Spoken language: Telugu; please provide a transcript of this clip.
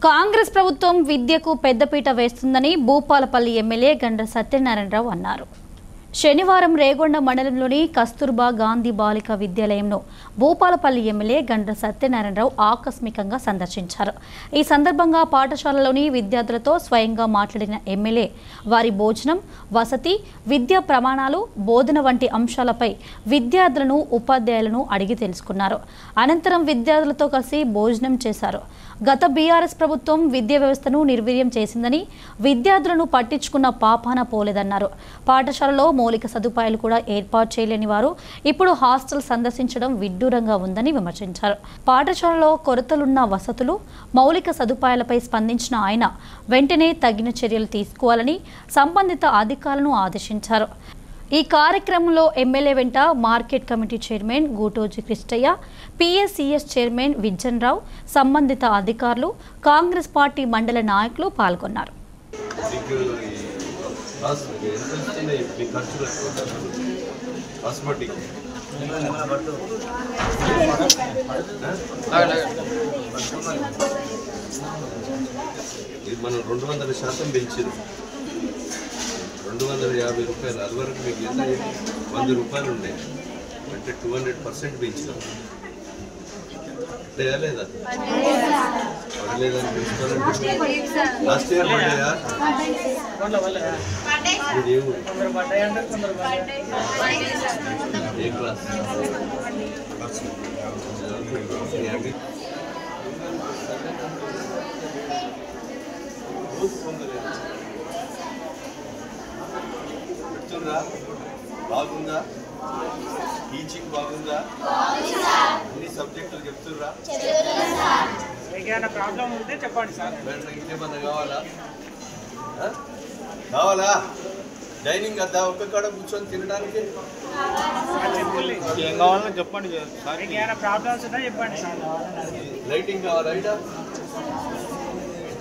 కాంగ్రెస్ ప్రభుత్వం విద్యకు పెద్దపీట వేస్తుందని భూపాలపల్లి ఎమ్మెల్యే గండ్ర సత్యనారాయణరావు అన్నారు. శనివారం రేగొండ మండలంలోని కస్తూర్బా గాంధీ బాలికా విద్యాలయంను భూపాలపల్లి ఎమ్మెల్యే గండ్ర సత్యనారాయణరావు ఆకస్మికంగా సందర్శించారు. ఈ సందర్భంగా పాఠశాలలోని విద్యార్థులతో స్వయంగా మాట్లాడిన ఎమ్మెల్యే వారి భోజనం, వసతి, విద్యా ప్రమాణాలు, బోధన వంటి అంశాలపై విద్యార్థులను, ఉపాధ్యాయులను అడిగి తెలుసుకున్నారు. అనంతరం విద్యార్థులతో కలిసి భోజనం చేశారు. గత బీఆర్ఎస్ ప్రభుత్వం విద్యా వ్యవస్థను నిర్వీర్యం చేసిందని, విద్యార్థులను పట్టించుకున్న పాపాన పోలేదన్నారు. పాఠశాలలో మౌలిక సదుపాయాలు కూడా ఏర్పాటు చేయలేని వారు ఇప్పుడు హాస్టల్ సందర్శించడం విడ్డూరంగా ఉందని విమర్శించారు. పాఠశాలలో కొరతలున్న వసతులు, మౌలిక సదుపాయాలపై స్పందించిన ఆయన వెంటనే తగిన చర్యలు తీసుకోవాలని సంబంధిత అధికారులను ఆదేశించారు. ఈ కార్యక్రమంలో ఎమ్మెల్యే వెంట market committee chairman Gutoji Krishnaiah, PSCS chairman Vijjan Rao, సంబంధిత అధికారులు, కాంగ్రెస్ పార్టీ మండల నాయకులు పాల్గొన్నారు. మనం 200% పెంచారు. 250 రూపాయలు అది వరకు మీకు ఎంత 100 రూపాయలు ఉండే అంటే 200% పెంచినాం. లేదా పడలేదని తెలుసుకోవాలంటే లాస్ట్ ఇయర్ పడ్డాయా? ఏ క్లాస్? బాగుందా? టీచింగ్ బాగుందా? అన్ని సబ్జెక్టులు చెప్తుర్రా? ప్రాబ్లం ఉంటే చెప్పండి సార్. ఇంకేమన్నా కావాలా? డైనింగ్ వద్దా? ఒక్క కాడ కూర్చొని తినడానికి ఏం కావాలని చెప్పండి. ప్రాబ్లమ్స్ ఉన్నా చెప్పండి సార్. లైటింగ్ కావాలా?